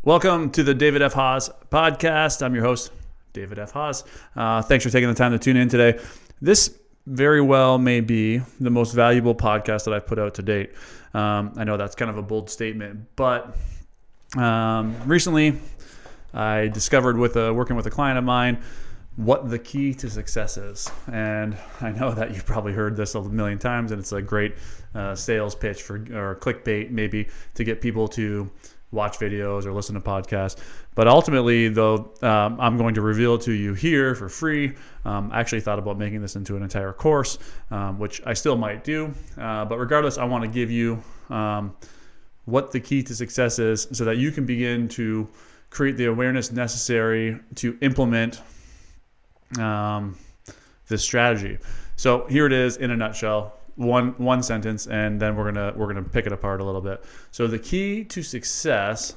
Welcome to the David F. Haas podcast. I'm your host, David F. Haas. Thanks for taking the time to tune in today. This very well may be the most valuable podcast that I've put out to date. I know that's kind of a bold statement, but recently I discovered working with a client of mine what the key to success is. And I know that you've probably heard this a million times, and it's a great sales pitch or clickbait maybe to get people to watch videos or listen to podcasts. But ultimately, though, I'm going to reveal it to you here for free. I actually thought about making this into an entire course, which I still might do. But regardless, I want to give you what the key to success is so that you can begin to create the awareness necessary to implement this strategy. So here it is in a nutshell. One sentence, and then we're gonna pick it apart a little bit. So the key to success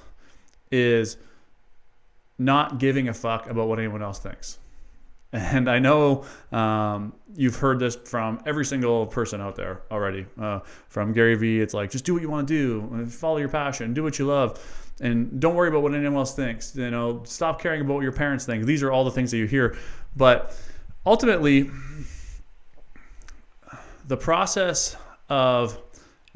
is not giving a fuck about what anyone else thinks. And I know you've heard this from every single person out there already. From Gary Vee, it's like, just do what you want to do, follow your passion, do what you love, and don't worry about what anyone else thinks. Stop caring about what your parents think. These are all the things that you hear, but ultimately, the process of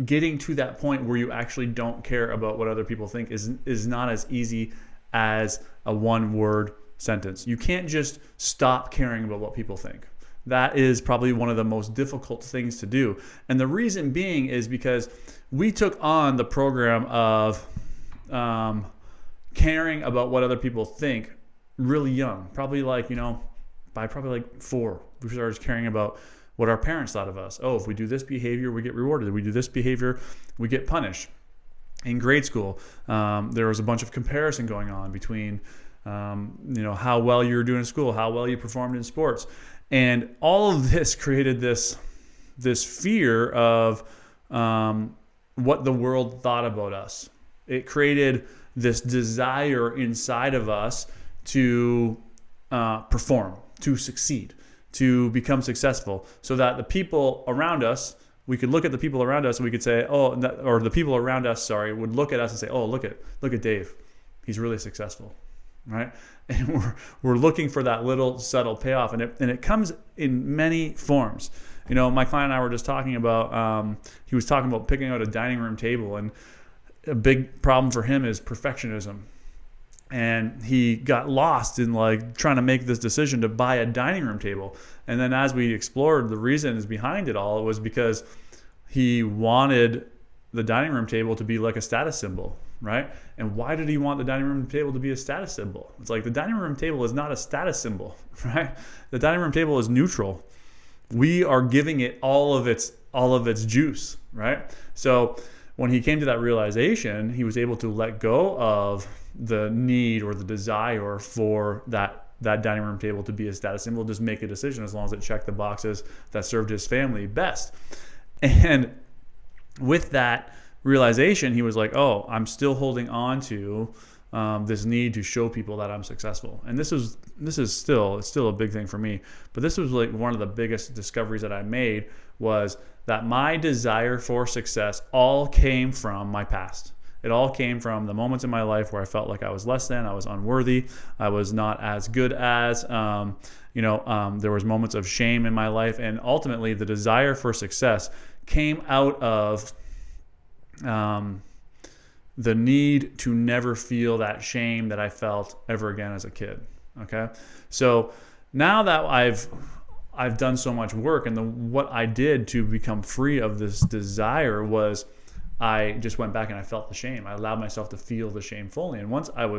getting to that point where you actually don't care about what other people think is not as easy as a one-word sentence. You can't just stop caring about what people think. That is probably one of the most difficult things to do. And the reason being is because we took on the program of caring about what other people think really young. Probably by 4, we started caring about what our parents thought of us. Oh, if we do this behavior, we get rewarded. If we do this behavior, we get punished. In grade school, there was a bunch of comparison going on between, how well you were doing in school, how well you performed in sports. And all of this created this fear of what the world thought about us. It created this desire inside of us to perform, to succeed, to become successful, so that the people around us, we could look at the people around us and we could say, or the people around us, would look at us and say, oh, look at Dave. He's really successful, right? And we're looking for that little subtle payoff, and it comes in many forms. My client and I were just talking about, he was talking about picking out a dining room table, and a big problem for him is perfectionism. And he got lost in trying to make this decision to buy a dining room table. And then as we explored the reasons behind it all, it was because he wanted the dining room table to be like a status symbol, right? And why did he want the dining room table to be a status symbol? It's like the dining room table is not a status symbol, right? The dining room table is neutral. We are giving it all of its juice, right? So when he came to that realization, he was able to let go of the need or the desire for that dining room table to be a status symbol, just make a decision as long as it checked the boxes that served his family best. And with that realization, he was like, oh, I'm still holding on to this need to show people that I'm successful. And this is still a big thing for me. But this was one of the biggest discoveries that I made, was that my desire for success all came from my past. It all came from the moments in my life where I felt like I was less than, I was unworthy, I was not as good as, there was moments of shame in my life. And ultimately, the desire for success came out of the need to never feel that shame that I felt ever again as a kid. Okay? So now that I've done so much work, and what I did to become free of this desire was I just went back and I felt the shame. I allowed myself to feel the shame fully. And once I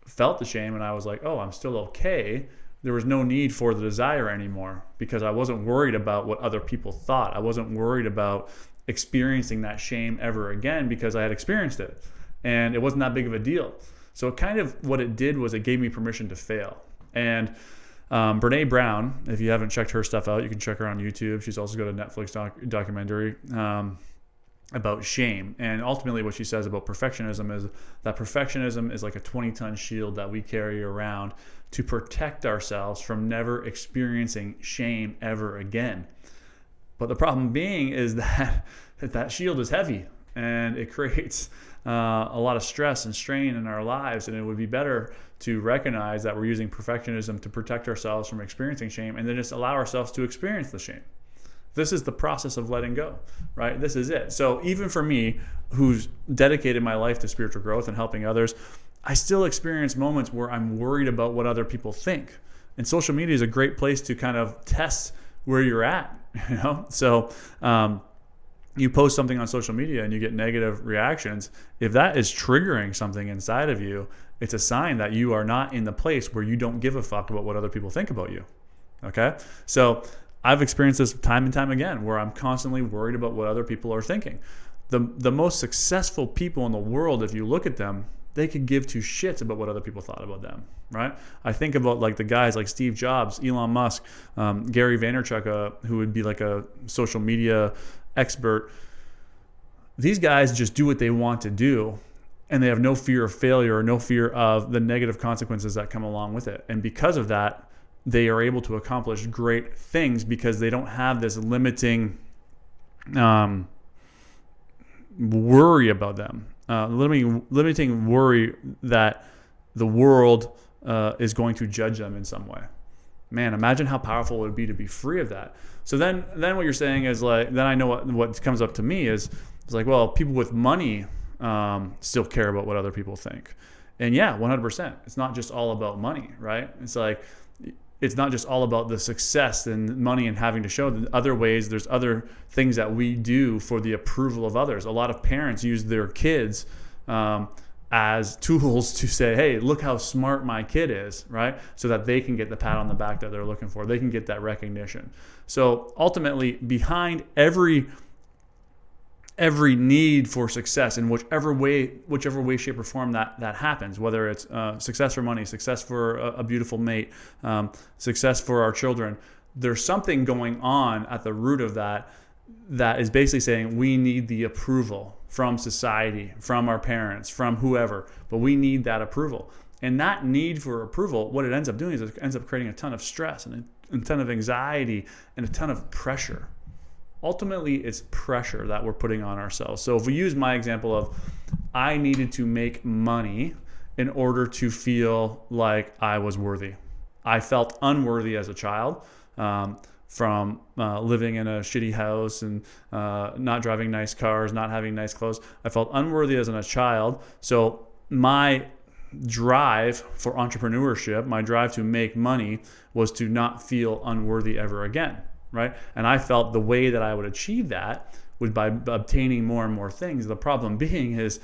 felt the shame and I was like, oh, I'm still okay, there was no need for the desire anymore, because I wasn't worried about what other people thought. I wasn't worried about experiencing that shame ever again, because I had experienced it and it wasn't that big of a deal. So what it did was it gave me permission to fail. And Brene Brown, if you haven't checked her stuff out, you can check her on YouTube. She's also got a Netflix documentary about shame. And ultimately what she says about perfectionism is that perfectionism is like a 20-ton shield that we carry around to protect ourselves from never experiencing shame ever again. But the problem being is that shield is heavy, and it creates a lot of stress and strain in our lives, and it would be better to recognize that we're using perfectionism to protect ourselves from experiencing shame, and then just allow ourselves to experience the shame. This is the process of letting go, right? This is it. So even for me, who's dedicated my life to spiritual growth and helping others, I still experience moments where I'm worried about what other people think. And social media is a great place to kind of test where you're at, you know? So you post something on social media and you get negative reactions. If that is triggering something inside of you, it's a sign that you are not in the place where you don't give a fuck about what other people think about you, okay? So I've experienced this time and time again where I'm constantly worried about what other people are thinking. The most successful people in the world, if you look at them, they could give two shits about what other people thought about them, right? I think about like the guys like Steve Jobs, Elon Musk, Gary Vaynerchuk, who would be like a social media expert. These guys just do what they want to do, and they have no fear of failure or no fear of the negative consequences that come along with it. And because of that, they are able to accomplish great things because they don't have this limiting worry about them, limiting worry that the world is going to judge them in some way. Man, imagine how powerful it would be to be free of that. So then what you're saying is like, then I know what comes up to me is it's like, well, people with money still care about what other people think. And yeah, 100%. It's not just all about money, right? It's like, it's not just all about the success and money and having to show the other ways. There's other things that we do for the approval of others. A lot of parents use their kids as tools to say, hey, look how smart my kid is, right? So that they can get the pat on the back that they're looking for. They can get that recognition. So ultimately, behind every need for success in whichever way, shape, or form that happens, whether it's success for money, success for a beautiful mate, success for our children, there's something going on at the root of that is basically saying we need the approval from society, from our parents, from whoever, but we need that approval. And that need for approval, what it ends up doing is it ends up creating a ton of stress and a ton of anxiety and a ton of pressure. Ultimately, it's pressure that we're putting on ourselves. So if we use my example of I needed to make money in order to feel like I was worthy. I felt unworthy as a child from living in a shitty house and not driving nice cars, not having nice clothes. I felt unworthy as a child. So my drive for entrepreneurship, my drive to make money was to not feel unworthy ever again. Right? And I felt the way that I would achieve that was by obtaining more and more things. The problem being is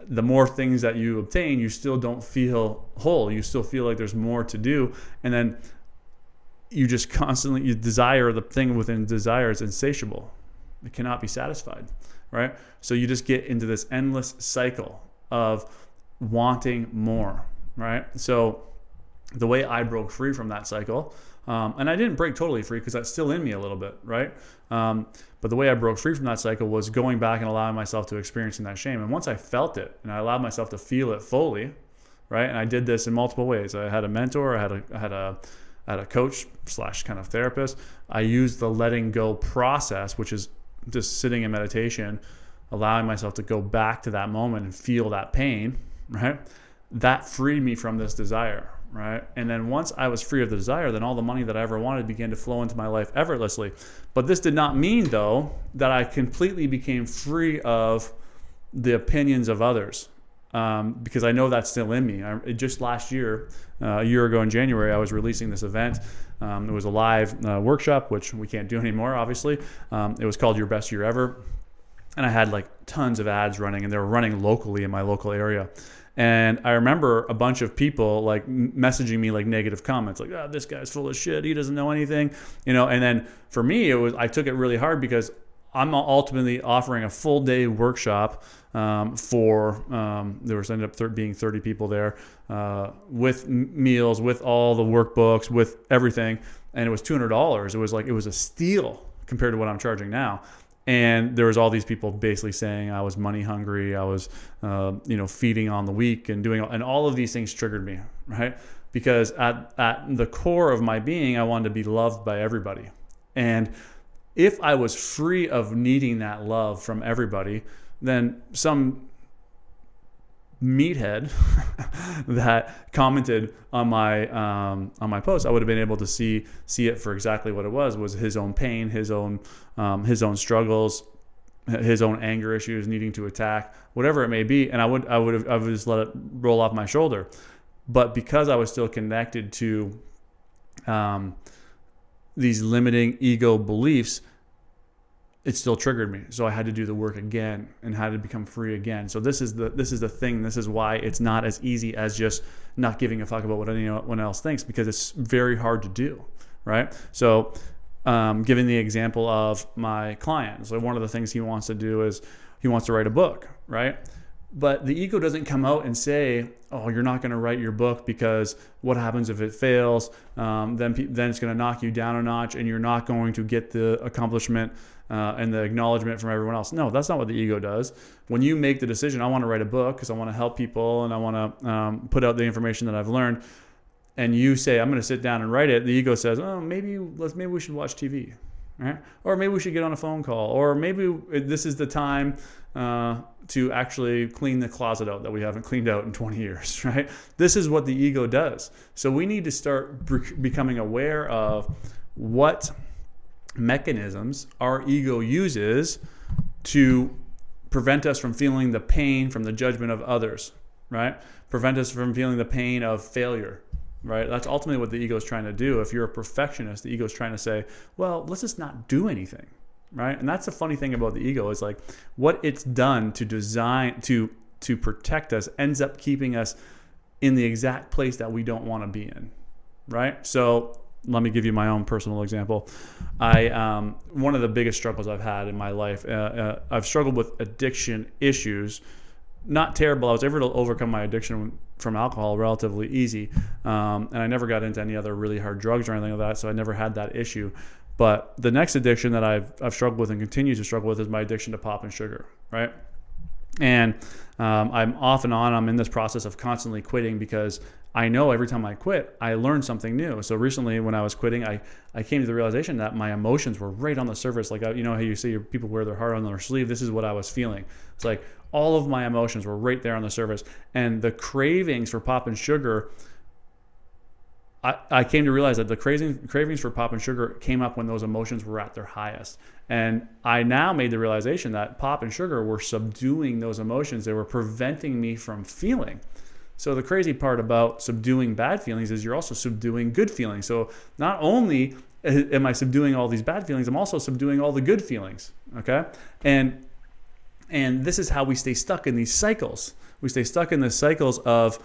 the more things that you obtain, you still don't feel whole. You still feel like there's more to do. And then you just constantly, you desire the thing within desire is insatiable. It cannot be satisfied, right? So you just get into this endless cycle of wanting more, right? So the way I broke free from that cycle, and I didn't break totally free because that's still in me a little bit, right? But the way I broke free from that cycle was going back and allowing myself to experiencing that shame. And once I felt it and I allowed myself to feel it fully, right? And I did this in multiple ways. I had a mentor, I had a coach / kind of therapist. I used the letting go process, which is just sitting in meditation, allowing myself to go back to that moment and feel that pain, right? That freed me from this desire. Right. And then once I was free of the desire, then all the money that I ever wanted began to flow into my life effortlessly. But this did not mean, though, that I completely became free of the opinions of others, because I know that's still in me. Just last year, a year ago in January, I was releasing this event. It was a live workshop, which we can't do anymore, obviously. It was called Your Best Year Ever. And I had like tons of ads running, and they were running locally in my local area. And I remember a bunch of people like messaging me like negative comments, like, "Oh, this guy's full of shit. He doesn't know anything," you know. And then for me, I took it really hard because I'm ultimately offering a full day workshop for there was ended up being 30 people there with meals, with all the workbooks, with everything, and it was $200. It was a steal compared to what I'm charging now. And there was all these people basically saying I was money hungry, I was, feeding on the weak and and all of these things triggered me, right? Because at the core of my being, I wanted to be loved by everybody. And if I was free of needing that love from everybody, then some meathead that commented on my post, I would have been able to see it for exactly what it was his own pain, his own struggles, his own anger issues, needing to attack, whatever it may be, and I would just let it roll off my shoulder. But because I was still connected to these limiting ego beliefs, it still triggered me. So I had to do the work again and had to become free again. So this is the thing. This is why it's not as easy as just not giving a fuck about what anyone else thinks, because it's very hard to do, right? So giving the example of my client. So one of the things he wants to do is he wants to write a book, right? But the ego doesn't come out and say, oh, you're not going to write your book because what happens if it fails? Then it's going to knock you down a notch and you're not going to get the accomplishment and the acknowledgement from everyone else. No, that's not what the ego does. When you make the decision, I want to write a book because I want to help people and I want to put out the information that I've learned, and you say, I'm going to sit down and write it, the ego says, oh, maybe we should watch TV, right? Or maybe we should get on a phone call, or maybe this is the time to actually clean the closet out that we haven't cleaned out in 20 years, right? This is what the ego does. So we need to start becoming aware of what mechanisms our ego uses to prevent us from feeling the pain from the judgment of others, right? Prevent us from feeling the pain of failure, right? That's ultimately what the ego is trying to do. If you're a perfectionist, the ego is trying to say, well, let's just not do anything, right? And that's the funny thing about the ego is like what it's done to design to protect us ends up keeping us in the exact place that we don't want to be in, right? So let me give you my own personal example. One of the biggest struggles I've had in my life, I've struggled with addiction issues. Not terrible. I was able to overcome my addiction from alcohol relatively easy. And I never got into any other really hard drugs or anything like that, so I never had that issue. But the next addiction that I've struggled with and continue to struggle with is my addiction to pop and sugar, right? And I'm off and on. I'm in this process of constantly quitting because I know every time I quit, I learn something new. So recently when I was quitting, I came to the realization that my emotions were right on the surface. Like, you know how you see people wear their heart on their sleeve? This is what I was feeling. It's like all of my emotions were right there on the surface. And the cravings for pop and sugar, I came to realize that the cravings for pop and sugar came up when those emotions were at their highest. And I now made the realization that pop and sugar were subduing those emotions. They were preventing me from feeling. So the crazy part about subduing bad feelings is you're also subduing good feelings. So not only am I subduing all these bad feelings, I'm also subduing all the good feelings, okay? And this is how we stay stuck in these cycles. We stay stuck in the cycles of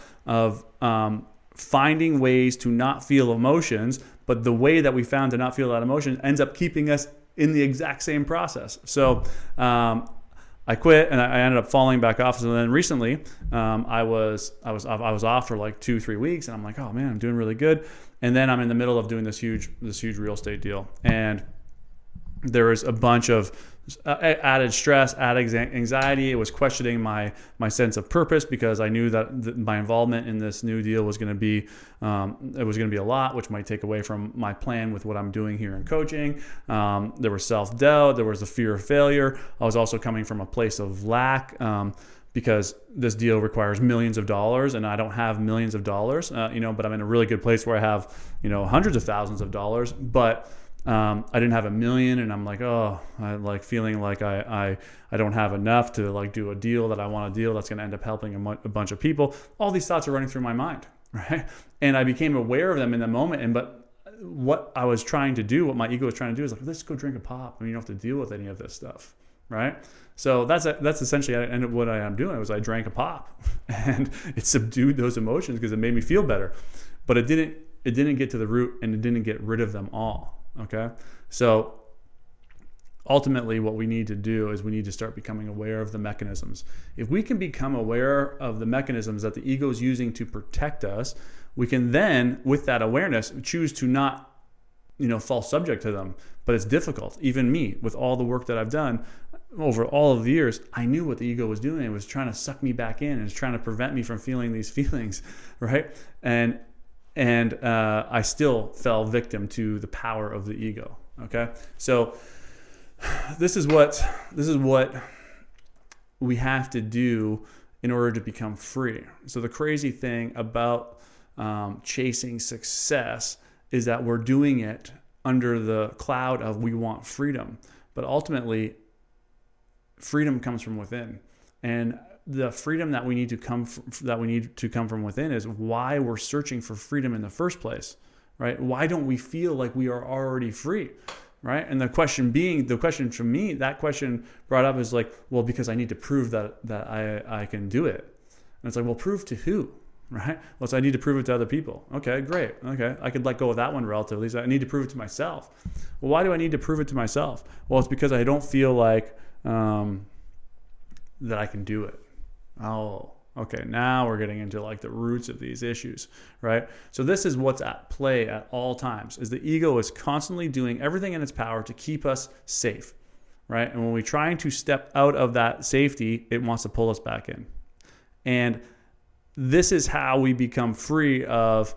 finding ways to not feel emotions, but the way that we found to not feel that emotion ends up keeping us in the exact same process. So I quit and I ended up falling back off. So then recently, I was off for like 2-3 weeks, and I'm like, oh man, I'm doing really good. And then I'm in the middle of doing this huge real estate deal, and there was a bunch of added stress, added anxiety. It was questioning my sense of purpose because I knew that my involvement in this new deal was going to be a lot, which might take away from my plan with what I'm doing here in coaching. There was self-doubt. There was the fear of failure. I was also coming from a place of lack because this deal requires millions of dollars, and I don't have millions of dollars. But I'm in a really good place where I have hundreds of thousands of dollars, but I didn't have $1 million, and I'm like, I like feeling like I don't have enough to like do a deal that I want to deal that's going to end up helping a bunch of people. All these thoughts are running through my mind, right? And I became aware of them in the moment. But what I was trying to do, what my ego was trying to do, is like, let's go drink a pop, and you don't have to deal with any of this stuff, right? So that's essentially what I am doing. Was I drank a pop, and it subdued those emotions because it made me feel better, but it didn't get to the root, and it didn't get rid of them all. Okay, so ultimately what we need to do is we need to start becoming aware of the mechanisms. If we can become aware of the mechanisms that the ego is using to protect us, we can then, with that awareness, choose to not, fall subject to them. But it's difficult. Even me, with all the work that I've done over all of the years, I knew what the ego was doing. It was trying to suck me back in. It was trying to prevent me from feeling these feelings, right? And I still fell victim to the power of the ego. Okay, so this is what we have to do in order to become free. So the crazy thing about chasing success is that we're doing it under the cloud of we want freedom. But ultimately, freedom comes from within. And the freedom that we need to come from within is why we're searching for freedom in the first place, right? Why don't we feel like we are already free, right? And the question from me, that question brought up is like, well, because I need to prove that I can do it. And it's like, well, prove to who, right? Well, so I need to prove it to other people. Okay, great. Okay, I could let go of that one relatively. So I need to prove it to myself. Well, why do I need to prove it to myself? Well, it's because I don't feel like that I can do it. Oh, okay. Now we're getting into like the roots of these issues, right? So this is what's at play at all times, is the ego is constantly doing everything in its power to keep us safe, right? And when we're trying to step out of that safety, it wants to pull us back in. And this is how we become free of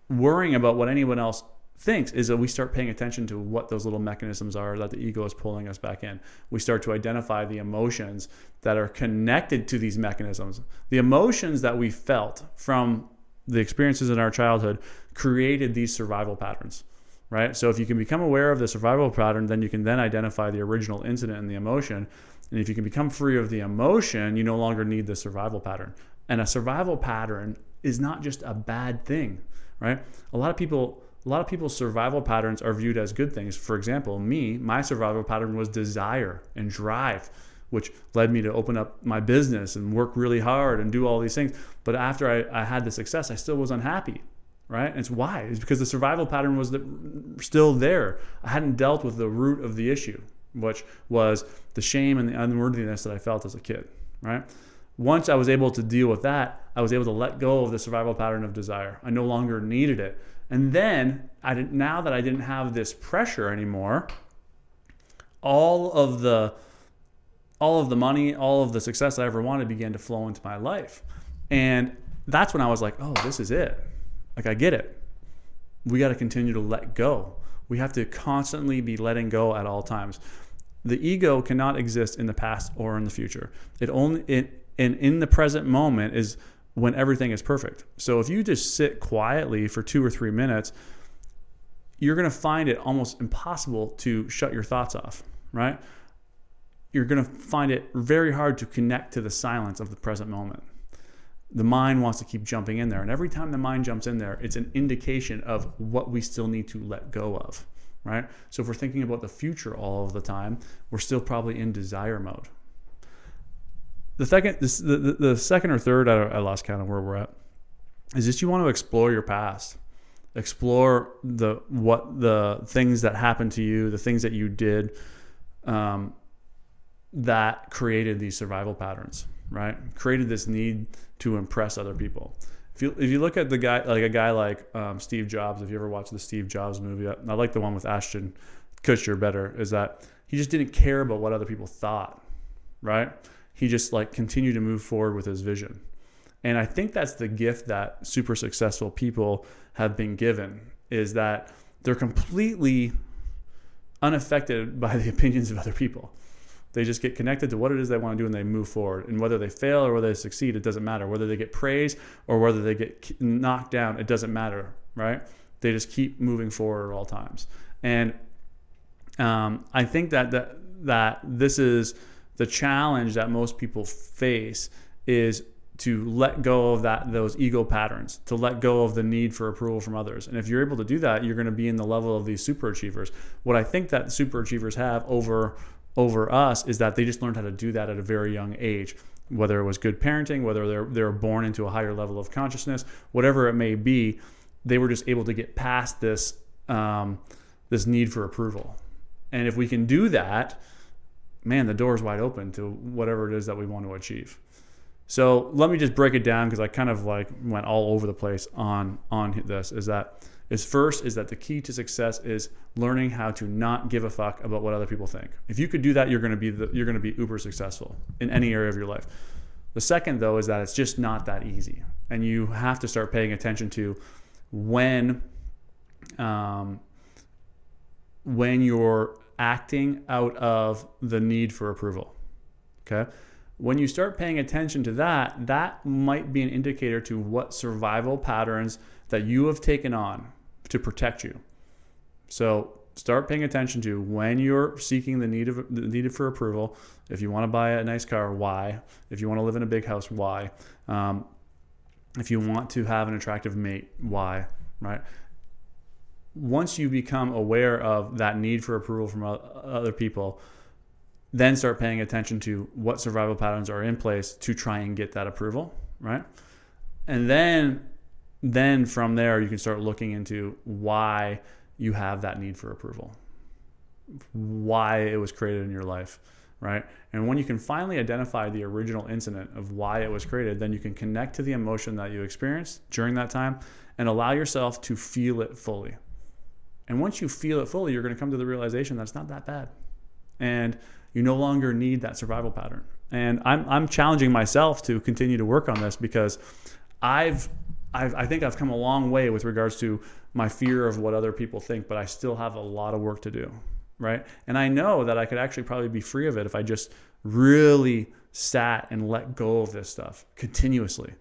worrying about what anyone else thinks, is that we start paying attention to what those little mechanisms are that the ego is pulling us back in. We start to identify the emotions that are connected to these mechanisms. The emotions that we felt from the experiences in our childhood created these survival patterns, right? So if you can become aware of the survival pattern, then you can then identify the original incident and the emotion. And if you can become free of the emotion, you no longer need the survival pattern. And a survival pattern is not just a bad thing, right? A lot of people's survival patterns are viewed as good things. For example, my survival pattern was desire and drive, which led me to open up my business and work really hard and do all these things. But after I had the success, I still was unhappy, right? And it's why? It's because the survival pattern was still there. I hadn't dealt with the root of the issue, which was the shame and the unworthiness that I felt as a kid, right? Once I was able to deal with that, I was able to let go of the survival pattern of desire. I no longer needed it. And then, now that I didn't have this pressure anymore, all of the money, all of the success I ever wanted began to flow into my life. And that's when I was like, oh, this is it. Like, I get it. We got to continue to let go. We have to constantly be letting go at all times. The ego cannot exist in the past or in the future. And in the present moment is when everything is perfect. So if you just sit quietly for 2 or 3 minutes, you're going to find it almost impossible to shut your thoughts off, right? You're going to find it very hard to connect to the silence of the present moment. The mind wants to keep jumping in there. And every time the mind jumps in there, it's an indication of what we still need to let go of, right? So if we're thinking about the future all of the time, we're still probably in desire mode. The second or third, I lost count of where we're at, is just you want to explore your past. Explore the things that happened to you, the things that you did that created these survival patterns, right? Created this need to impress other people. If you look at a guy like Steve Jobs, if you ever watched the Steve Jobs movie, I like the one with Ashton Kutcher better, is that he just didn't care about what other people thought, right? He just continued to move forward with his vision. And I think that's the gift that super successful people have been given, is that they're completely unaffected by the opinions of other people. They just get connected to what it is they want to do and they move forward. And whether they fail or whether they succeed, it doesn't matter. Whether they get praise or whether they get knocked down, it doesn't matter, right? They just keep moving forward at all times. And I think that this is the challenge that most people face, is to let go of those ego patterns, to let go of the need for approval from others. And if you're able to do that, you're going to be in the level of these super achievers. What I think that super achievers have over us is that they just learned how to do that at a very young age. Whether it was good parenting, whether they're born into a higher level of consciousness, whatever it may be, they were just able to get past this need for approval. And if we can do that, man, the door is wide open to whatever it is that we want to achieve. So let me just break it down, because I kind of went all over the place on this. First is that the key to success is learning how to not give a fuck about what other people think. If you could do that, you're going to be uber successful in any area of your life. The second, though, is that it's just not that easy, and you have to start paying attention to when you're acting out of the need for approval. Okay? When you start paying attention to that, that might be an indicator to what survival patterns that you have taken on to protect you. So start paying attention to when you're seeking the needed for approval. If you want to buy a nice car, why? If you want to live in a big house, why? If you want to have an attractive mate, why? Right? Once you become aware of that need for approval from other people, then start paying attention to what survival patterns are in place to try and get that approval, right? And then from there, you can start looking into why you have that need for approval, why it was created in your life, right? And when you can finally identify the original incident of why it was created, then you can connect to the emotion that you experienced during that time and allow yourself to feel it fully. And once you feel it fully, you're going to come to the realization that it's not that bad. And you no longer need that survival pattern. And I'm challenging myself to continue to work on this because I think I've come a long way with regards to my fear of what other people think, but I still have a lot of work to do, right? And I know that I could actually probably be free of it if I just really sat and let go of this stuff continuously.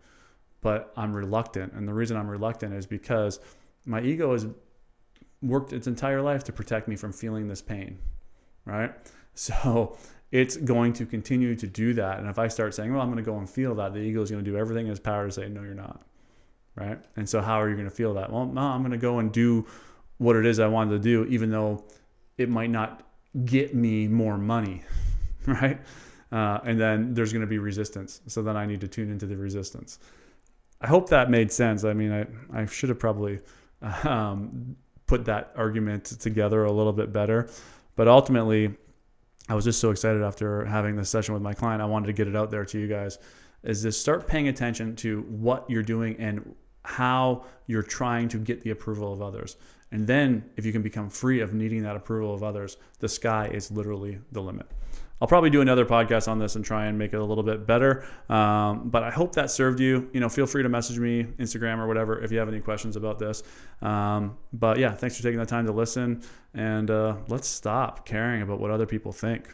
But I'm reluctant. And the reason I'm reluctant is because my ego has worked its entire life to protect me from feeling this pain, right? So it's going to continue to do that. And if I start saying, well, I'm going to go and feel that, the ego is going to do everything in its power to say, no, you're not. Right? And so how are you going to feel that? Well, no, I'm going to go and do what it is I wanted to do, even though it might not get me more money. Right? And then there's going to be resistance. So then I need to tune into the resistance. I hope that made sense. I mean, I should have probably put that argument together a little bit better. But ultimately, I was just so excited after having this session with my client. I wanted to get it out there to you guys, is to start paying attention to what you're doing and how you're trying to get the approval of others. And then if you can become free of needing that approval of others, the sky is literally the limit. I'll probably do another podcast on this and try and make it a little bit better. But I hope that served you. Feel free to message me, Instagram or whatever, if you have any questions about this. But yeah, thanks for taking the time to listen. And let's stop caring about what other people think.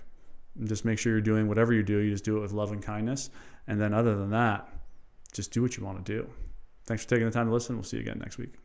Just make sure you're doing whatever you do. You just do it with love and kindness. And then other than that, just do what you want to do. Thanks for taking the time to listen. We'll see you again next week.